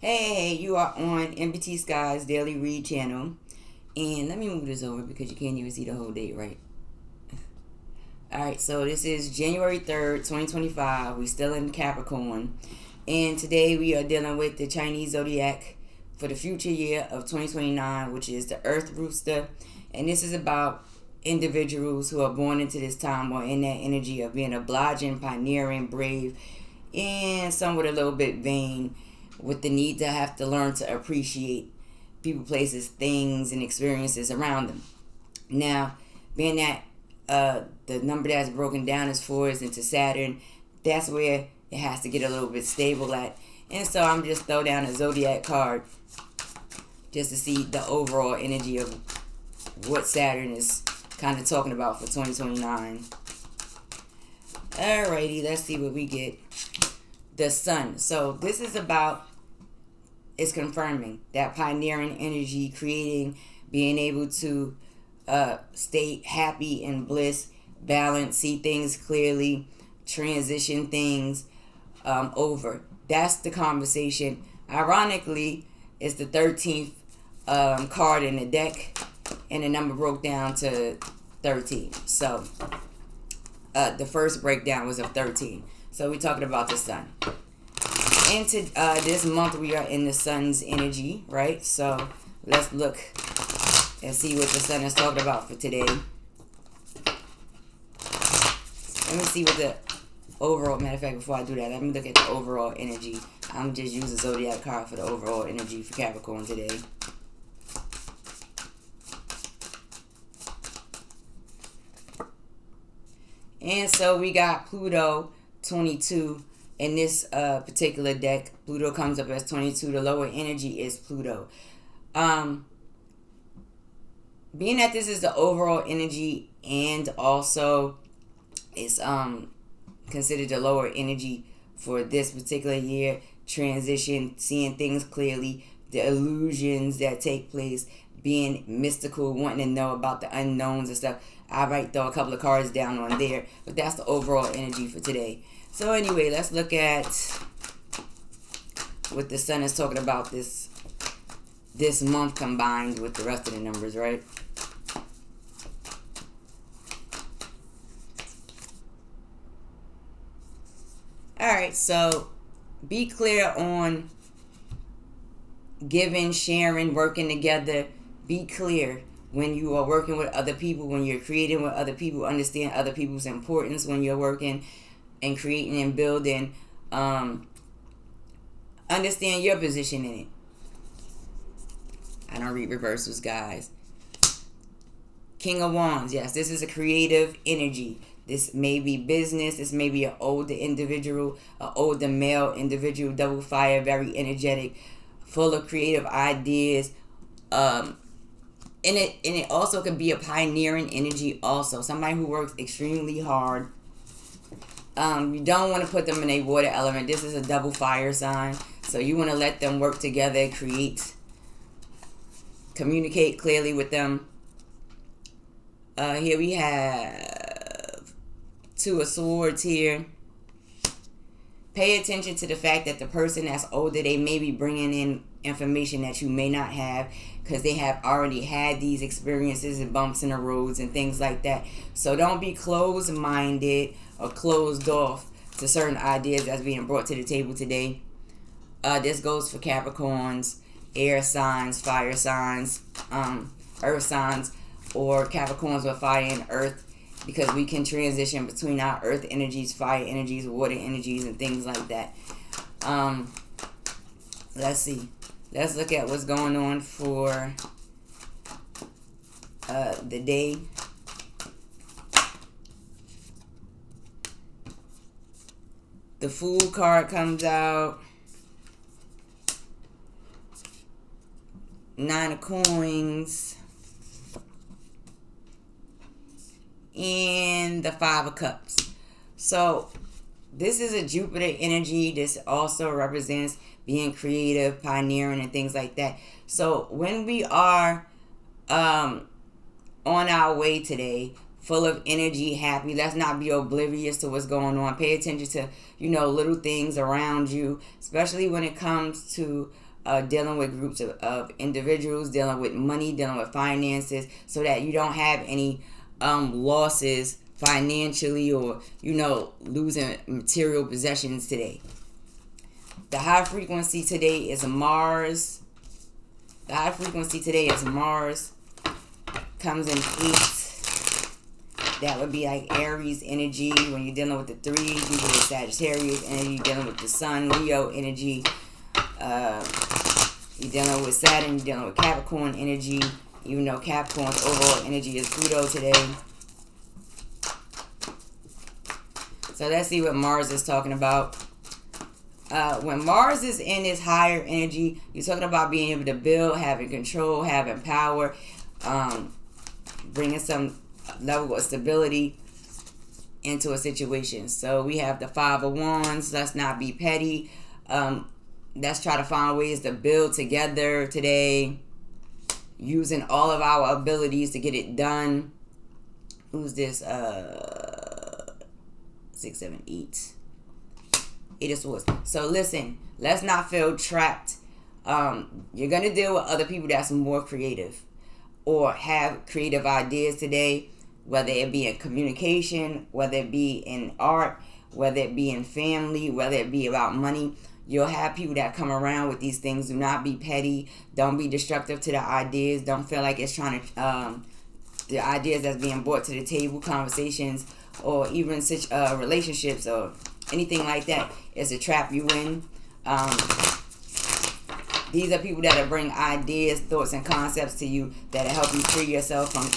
Hey, you are on Nbtsky's Daily Read channel. And let me move this over because you can't even see the whole date, right? Alright, so this is January 3rd, 2025. We still in Capricorn. And today we are dealing with the Chinese zodiac for the future year of 2029, which is the Earth Rooster. And this is about individuals who are born into this time or in that energy of being obliging, pioneering, brave, and somewhat a little bit vain, with the need to have to learn to appreciate people, places, things, and experiences around them. Now, being that the number that's broken down as 4 is into Saturn, that's where it has to get a little bit stable at. And so I'm just throw down a zodiac card just to see the overall energy of what Saturn is kind of talking about for 2029. Alrighty, let's see what we get. The Sun. So this is about, it's confirming that pioneering energy, creating, being able to stay happy and bliss, balance, see things clearly, transition things over. That's the conversation. Ironically, it's the 13th card in the deck, and the number broke down to 13. So the first breakdown was of 13. So we're talking about the Sun. Into this month, we are in the Sun's energy, right? So let's look and see what the Sun is talking about for today. Let me see what the overall, matter of fact, before I do that, let me look at the overall energy. I'm just using zodiac card for the overall energy for Capricorn today. And so we got Pluto 22 in this particular deck. Pluto comes up as 22. The lower energy is Pluto. Being that this is the overall energy and also it's considered the lower energy for this particular year, transition, seeing things clearly, the illusions that take place, being mystical, wanting to know about the unknowns and stuff. I might throw a couple of cards down on there, but that's the overall energy for today. So anyway, let's look at what the Sun is talking about this month combined with the rest of the numbers, right? Alright, so be clear on giving, sharing, working together. Be clear when you are working with other people, when you're creating with other people. Understand other people's importance when you're working and creating and building. Understand your position in it. I don't read reversals, guys. King of Wands. Yes, this is a creative energy. This may be business. This may be an older individual, an older male individual, double fire, very energetic, full of creative ideas. And it also could be a pioneering energy also. Somebody who works extremely hard. You don't want to put them in a water element. This is a double fire sign. So you want to let them work together, create, communicate clearly with them. Here we have 2 of Swords here. Pay attention to the fact that the person that's older, they may be bringing in information that you may not have, because they have already had these experiences and bumps in the roads and things like that. So don't be closed-minded or closed off to certain ideas that's being brought to the table today. This goes for Capricorns, air signs, fire signs, earth signs, or Capricorns with fire and earth, because we can transition between our earth energies, fire energies, water energies, and things like that. Let's see. Let's look at what's going on for the day. The Fool card comes out. 9 of Coins. And the 5 of Cups. So this is a Jupiter energy. This also represents being creative, pioneering, and things like that. So when we are on our way today, full of energy, happy, let's not be oblivious to what's going on. Pay attention to, little things around you, especially when it comes to dealing with groups of individuals, dealing with money, dealing with finances, so that you don't have any losses financially, or losing material possessions today. The high frequency today is Mars. The high frequency today is Mars. Comes in 8. That would be like Aries energy. When you're dealing with the 3, you get the Sagittarius energy. You're dealing with the Sun, Leo energy. You're dealing with Saturn. You're dealing with Capricorn energy. Even though Capricorn's overall energy is Pluto today. So let's see what Mars is talking about. When Mars is in its higher energy, you're talking about being able to build, having control, having power, bringing some level of stability into a situation. So we have the 5 of Wands. Let's not be petty. Let's try to find ways to build together today, using all of our abilities to get it done. Who's this? 6, 7, 8. 8 of Swords. So listen, let's not feel trapped. You're going to deal with other people that's more creative or have creative ideas today, whether it be in communication, whether it be in art, whether it be in family, whether it be about money. You'll have people that come around with these things. Do not be petty. Don't be destructive to the ideas. Don't feel like it's trying to, the ideas that's being brought to the table, conversations, or even such relationships or anything like that, is to trap you in. These are people that will bring ideas, thoughts, and concepts to you that will help you free yourself from,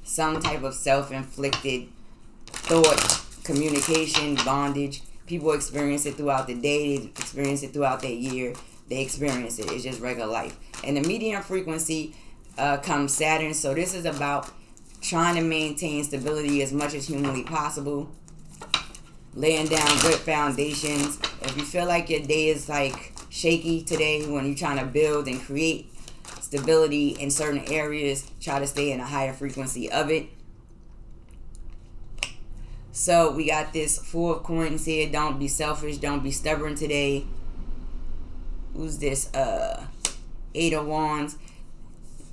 some type of self-inflicted thought, communication, bondage. People experience it throughout the day. They experience it throughout their year. They experience it. It's just regular life. And the medium frequency comes Saturn. So this is about trying to maintain stability as much as humanly possible. Laying down good foundations. If you feel like your day is like shaky today, when you're trying to build and create stability in certain areas, try to stay in a higher frequency of it. So we got this 4 of Coins here. Don't be selfish. Don't be stubborn today. Who's this? 8 of Wands.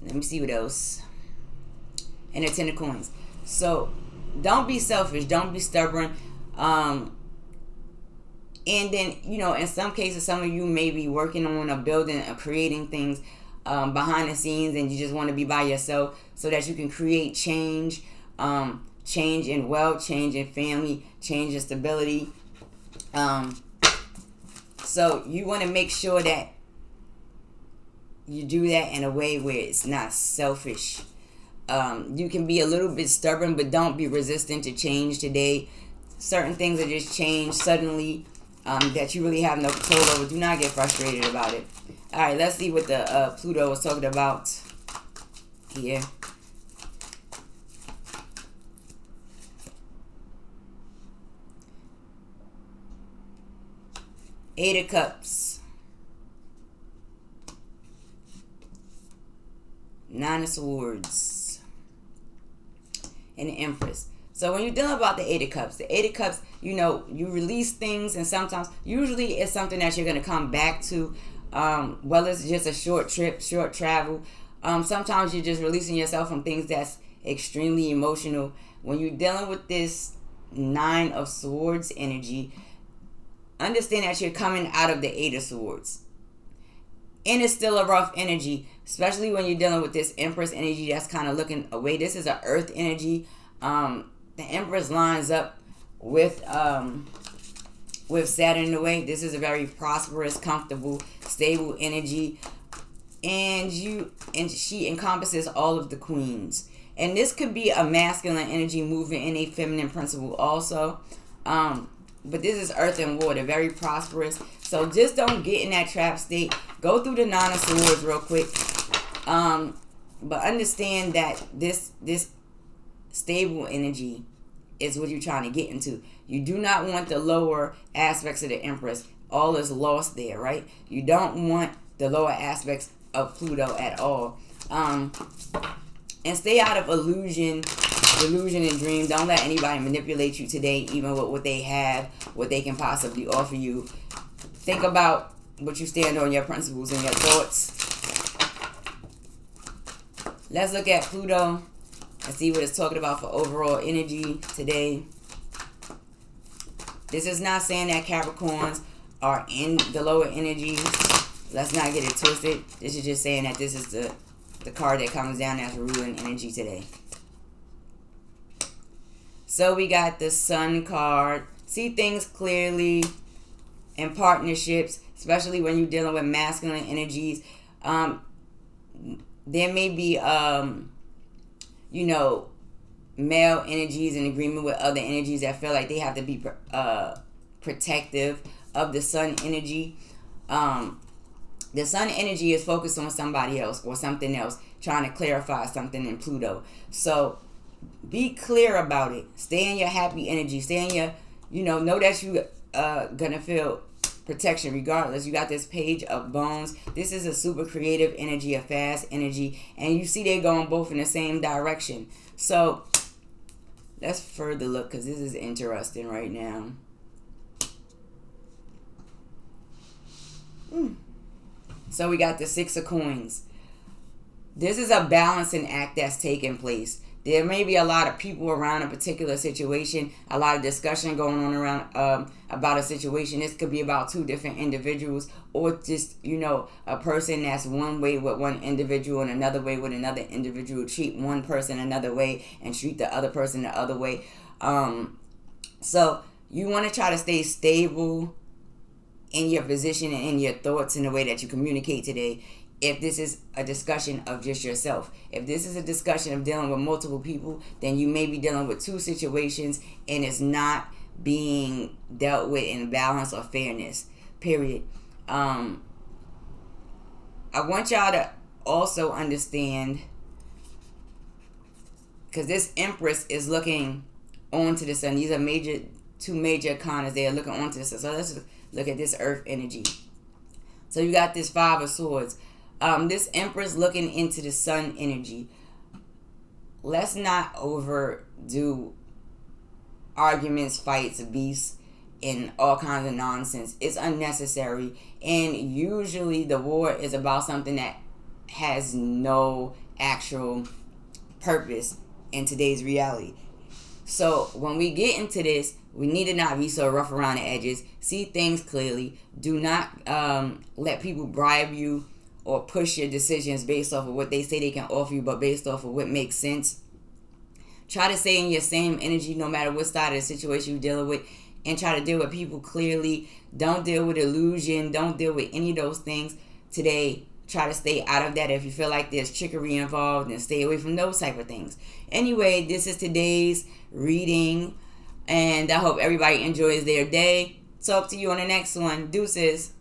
Let me see what else. And a 10 of Coins. So don't be selfish. Don't be stubborn. And then, in some cases, some of you may be working on a building or creating things behind the scenes, and you just want to be by yourself so that you can create change. Change in wealth, change in family, change in stability. So you want to make sure that you do that in a way where it's not selfish. You can be a little bit stubborn, but don't be resistant to change today. Certain things are just change suddenly that you really have no control over. Do not get frustrated about it. All right, let's see what the Pluto was talking about here. Eight of Cups. 9 of Swords. And the Empress. So when you're dealing about the 8 of Cups, you release things, and sometimes, usually it's something that you're going to come back to. Well, it's just a short trip, short travel. Sometimes you're just releasing yourself from things that's extremely emotional. When you're dealing with this 9 of Swords energy, understand that you're coming out of the 8 of Swords. And it's still a rough energy, especially when you're dealing with this Empress energy that's kind of looking away. This is an Earth energy. The Empress lines up with Saturn in a way. This is a very prosperous, comfortable, stable energy. And she encompasses all of the queens. And this could be a masculine energy moving in a feminine principle also. But this is earth and water, very prosperous. So just don't get in that trap state. Go through the 9 of Swords real quick. But understand that this stable energy is what you're trying to get into. You do not want the lower aspects of the Empress. All is lost there, right? You don't want the lower aspects of Pluto at all. And stay out of delusion and dream. Don't let anybody manipulate you today, even with what they have, what they can possibly offer you. Think about what you stand on, your principles and your thoughts. Let's look at Pluto and see what it's talking about for overall energy today. This is not saying that Capricorns are in the lower energies. Let's not get it twisted. This is just saying that this is the card that comes down as ruling energy today. So we got the Sun card. See things clearly in partnerships, especially when you're dealing with masculine energies. There may be, male energies in agreement with other energies that feel like they have to be protective of the Sun energy. The Sun energy is focused on somebody else or something else, trying to clarify something in Pluto. So be clear about it. Stay in your happy energy. Stay in your, know that you gonna feel protection regardless. You got this Page of Bones. This is a super creative energy, a fast energy, and you see they're going both in the same direction. So let's further look, because this is interesting right now. So we got the Six of Coins. This is a balancing act that's taking place. There may be a lot of people around a particular situation, a lot of discussion going on around about a situation. This could be about two different individuals, or just, a person that's one way with one individual and another way with another individual. Treat one person another way and treat the other person the other way. So you want to try to stay stable in your position and in your thoughts in the way that you communicate today. If this is a discussion of just yourself, if this is a discussion of dealing with multiple people, then you may be dealing with two situations and it's not being dealt with in balance or fairness, period. I want y'all to also understand, because this Empress is looking onto the Sun. These are two major arcanas. They are looking onto the Sun. So let's look at this Earth energy. So you got this Five of Swords. This Empress looking into the Sun energy. Let's not overdo arguments, fights, beefs, and all kinds of nonsense. It's unnecessary. And usually the war is about something that has no actual purpose in today's reality. So when we get into this, we need to not be so rough around the edges. See things clearly. Do not let people bribe you or push your decisions based off of what they say they can offer you, but based off of what makes sense. Try to stay in your same energy no matter what side of the situation you're dealing with, and try to deal with people clearly. Don't deal with illusion. Don't deal with any of those things today. Try to stay out of that. If you feel like there's trickery involved, then stay away from those type of things. Anyway, this is today's reading, and I hope everybody enjoys their day. Talk to you on the next one. Deuces.